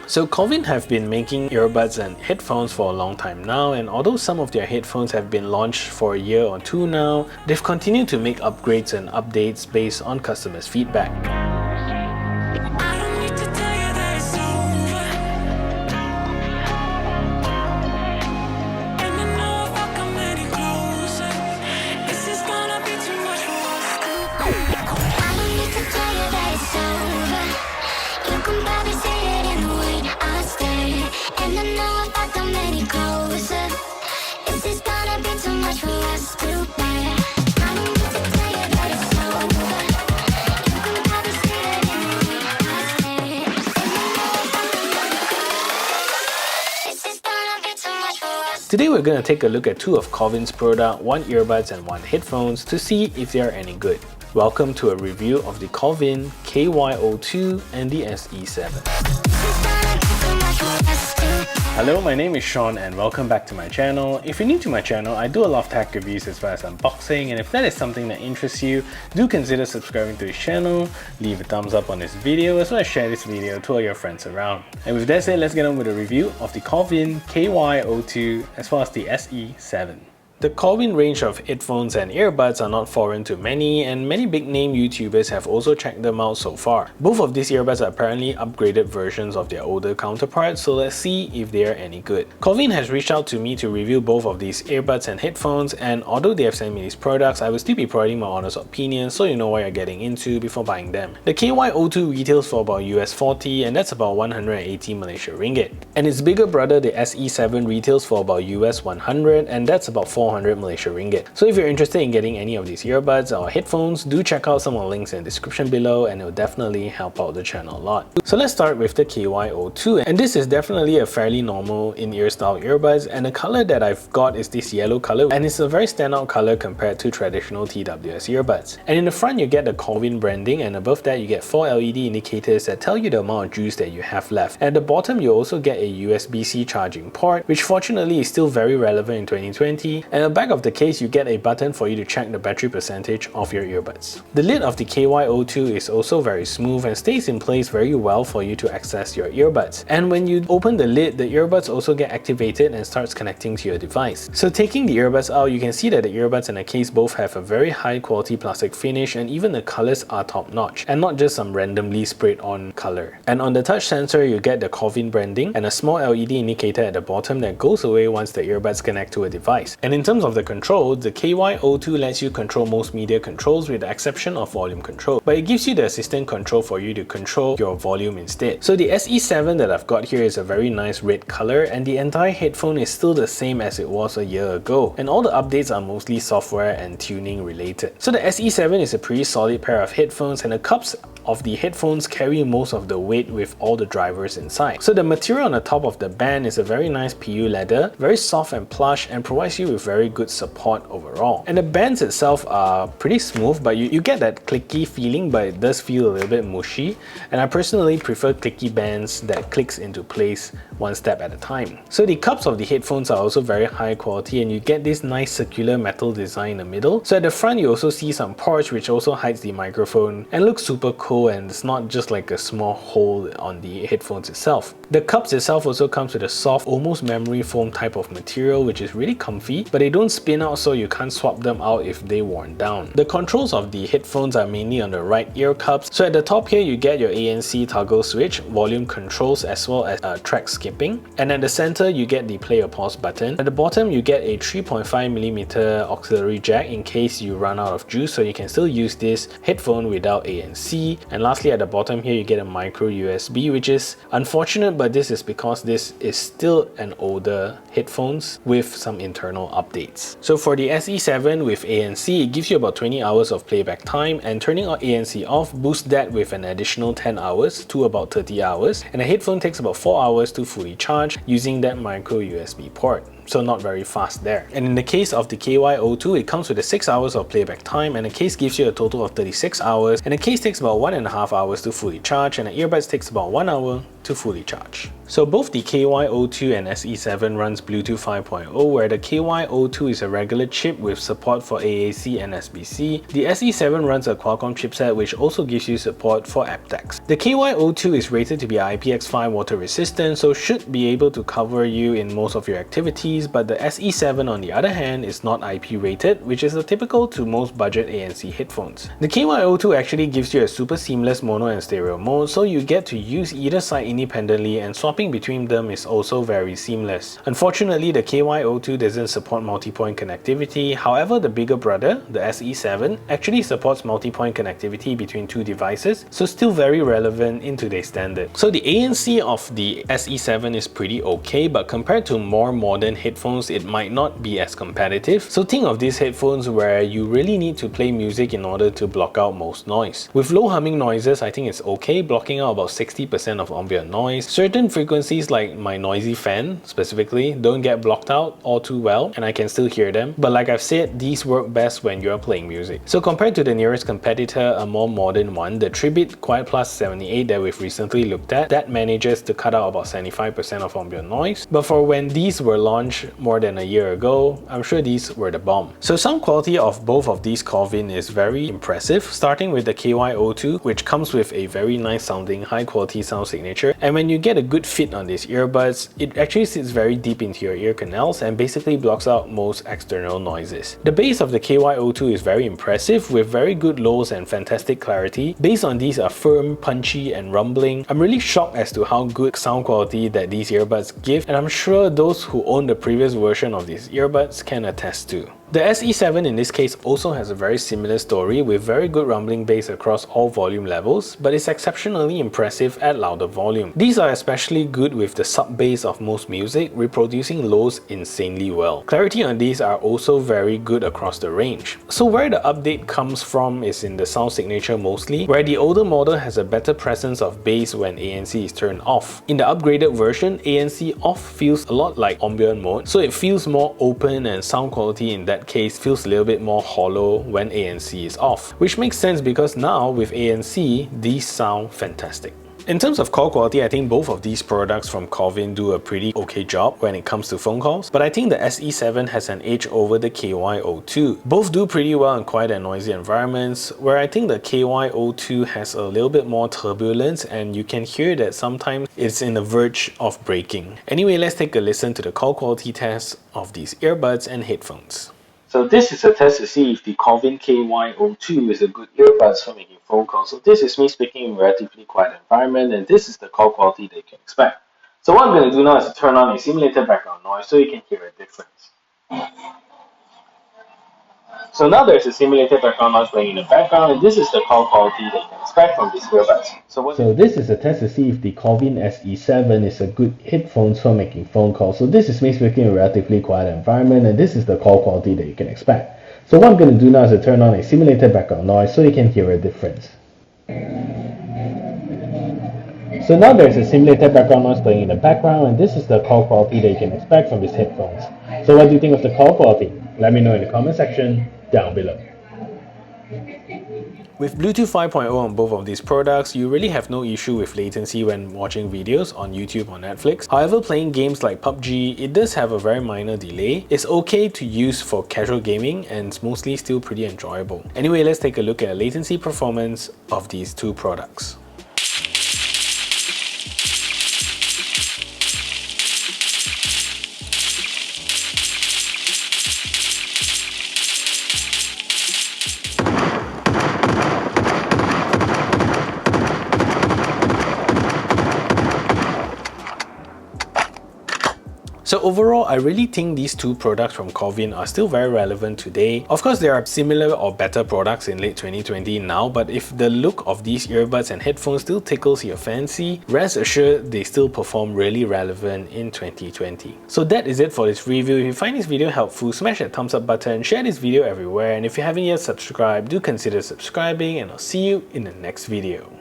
So Cowin have been making earbuds and headphones for a long time now, and although some of their headphones have been launched for a year or two now, they've continued to make upgrades and updates based on customers' feedback. Today we're going to take a look at two of Cowin's products, one earbuds and one headphones, to see if they are any good. Welcome to a review of the Cowin KY02 and the SE7. Hello, my name is Sean and welcome back to my channel. If you're new to my channel, I do a lot of tech reviews as well as unboxing, and if that is something that interests you, do consider subscribing to this channel, leave a thumbs up on this video, as well as share this video to all your friends around. And with that said, let's get on with a review of the Cowin KY02 as well as the SE7. The Cowin range of headphones and earbuds are not foreign to many, and many big name YouTubers have also checked them out so far. Both of these earbuds are apparently upgraded versions of their older counterparts, so let's see if they are any good. Cowin has reached out to me to review both of these earbuds and headphones, and although they have sent me these products, I will still be providing my honest opinion so you know what you're getting into before buying them. The KY02 retails for about US40, and that's about 180 Malaysia ringgit. And its bigger brother, the SE7, retails for about US100, and that's about 400 Malaysia ringgit. So if you're interested in getting any of these earbuds or headphones, do check out some of the links in the description below, and it will definitely help out the channel a lot. So let's start with the KY02, and this is definitely a fairly normal in-ear style earbuds, and the color that I've got is this yellow color, and it's a very standout color compared to traditional TWS earbuds. And in the front you get the Cowin branding, and above that you get 4 LED indicators that tell you the amount of juice that you have left. At the bottom you also get a USB-C charging port, which fortunately is still very relevant in 2020, and at the back of the case you get a button for you to check the battery percentage of your earbuds. The lid of the KY02 is also very smooth and stays in place very well for you to access your earbuds. And when you open the lid, the earbuds also get activated and starts connecting to your device. So taking the earbuds out, you can see that the earbuds and the case both have a very high quality plastic finish, and even the colors are top notch and not just some randomly sprayed on color. And on the touch sensor you get the Cowin branding and a small LED indicator at the bottom that goes away once the earbuds connect to a device. And in terms of the control, the KY02 lets you control most media controls with the exception of volume control, but it gives you the assistant control for you to control your volume instead. So the SE7 that I've got here is a very nice red color, and the entire headphone is still the same as it was a year ago, and all the updates are mostly software and tuning related. So the SE7 is a pretty solid pair of headphones, and the cups of the headphones carry most of the weight with all the drivers inside. So the material on the top of the band is a very nice PU leather, very soft and plush, and provides you with very good support overall. And the bands itself are pretty smooth, but you get that clicky feeling, but it does feel a little bit mushy, and I personally prefer clicky bands that clicks into place one step at a time. So the cups of the headphones are also very high quality, and you get this nice circular metal design in the middle. So at the front you also see some ports which also hides the microphone and looks super cool, and it's not just like a small hole on the headphones itself. The cups itself also comes with a soft, almost memory foam type of material, which is really comfy, but they don't spin out so you can't swap them out if they worn down. The controls of the headphones are mainly on the right ear cups. So at the top here you get your ANC toggle switch, volume controls, as well as track skipping, and at the center you get the play or pause button. At the bottom you get a 3.5mm auxiliary jack in case you run out of juice, so you can still use this headphone without ANC. And lastly, at the bottom here you get a micro USB, which is unfortunate, but this is because this is still an older headphones with some internal updates. So for the SE7 with ANC, it gives you about 20 hours of playback time, and turning ANC off boosts that with an additional 10 hours to about 30 hours, and the headphone takes about 4 hours to fully charge using that micro USB port. so not very fast there. And in the case of the KY02, it comes with a 6 hours of playback time, and the case gives you a total of 36 hours, and the case takes about 1.5 hours to fully charge, and the earbuds takes about 1 hour to fully charge. So both the KY02 and SE7 runs Bluetooth 5.0, where the KY02 is a regular chip with support for AAC and SBC. The SE7 runs a Qualcomm chipset which also gives you support for aptX. The KY02 is rated to be IPX5 water resistant, so should be able to cover you in most of your activities, but the SE7 on the other hand is not IP rated, which is typical to most budget ANC headphones. The KY02 actually gives you a super seamless mono and stereo mode, so you get to use either side independently, and swapping between them is also very seamless. Unfortunately, the KY02 doesn't support multi-point connectivity. However, the bigger brother, the SE7, actually supports multi-point connectivity between two devices, so still very relevant in today's standard. So the ANC of the SE7 is pretty okay, but compared to more modern headphones, it might not be as competitive. So think of these headphones where you really need to play music in order to block out most noise. With low humming noises, I think it's okay, blocking out about 60% of ambient noise. Certain frequencies like my noisy fan specifically don't get blocked out all too well, and I can still hear them, but like I've said, these work best when you're playing music. So compared to the nearest competitor, a more modern one, the Tribit Quiet Plus 78 that we've recently looked at, that manages to cut out about 75% of ambient noise. But for when these were launched more than a year ago, I'm sure these were the bomb. So sound quality of both of these Cowin is very impressive, starting with the KY02, which comes with a very nice sounding high quality sound signature, and when you get a good fit on these earbuds, it actually sits very deep into your ear canals and basically blocks out most external noises. The bass of the KY02 is very impressive with very good lows and fantastic clarity. Bass on these are firm, punchy and rumbling. I'm really shocked as to how good sound quality that these earbuds give, and I'm sure those who own the previous version of these earbuds can attest to. The SE7 in this case also has a very similar story with very good rumbling bass across all volume levels, but it's exceptionally impressive at louder volume. These are especially good with the sub-bass of most music, reproducing lows insanely well. Clarity on these are also very good across the range. So where the update comes from is in the sound signature mostly, where the older model has a better presence of bass when ANC is turned off. In the upgraded version, ANC off feels a lot like ambient mode, so it feels more open and sound quality in that case feels a little bit more hollow when ANC is off, which makes sense because now with ANC, these sound fantastic. In terms of call quality, I think both of these products from Cowin do a pretty okay job when it comes to phone calls, but I think the SE7 has an edge over the KY02. Both do pretty well in quiet and noisy environments, where I think the KY02 has a little bit more turbulence and you can hear that sometimes it's in the verge of breaking. Anyway, let's take a listen to the call quality test of these earbuds and headphones. So this is a test to see if the Cowin KY02 is a good earbuds for making phone calls. So this is me speaking in a relatively quiet environment, and this is the call quality that you can expect. So what I'm going to do now is to turn on a simulated background noise so you can hear a difference. So now there's a simulated background noise playing in the background, and this is the call quality that you can expect from these earbuds. So this is a test to see if the Cowin SE7 is a good headphones for making phone calls. So this is me speaking in a relatively quiet environment, and this is the call quality that you can expect. So what I'm going to do now is to turn on a simulated background noise so you can hear a difference. So now there's a simulated background noise playing in the background, and this is the call quality that you can expect from these headphones. So what do you think of the call quality? Let me know in the comment section down below. With Bluetooth 5.0 on both of these products, you really have no issue with latency when watching videos on YouTube or Netflix. However, playing games like PUBG, it does have a very minor delay. It's okay to use for casual gaming and it's mostly still pretty enjoyable. Anyway, let's take a look at the latency performance of these two products. So overall, I really think these two products from Cowin are still very relevant today. Of course, there are similar or better products in late 2020 now, but if the look of these earbuds and headphones still tickles your fancy, rest assured they still perform really relevant in 2020. So that is it for this review. If you find this video helpful, smash that thumbs up button, share this video everywhere, and if you haven't yet subscribed, do consider subscribing, and I'll see you in the next video.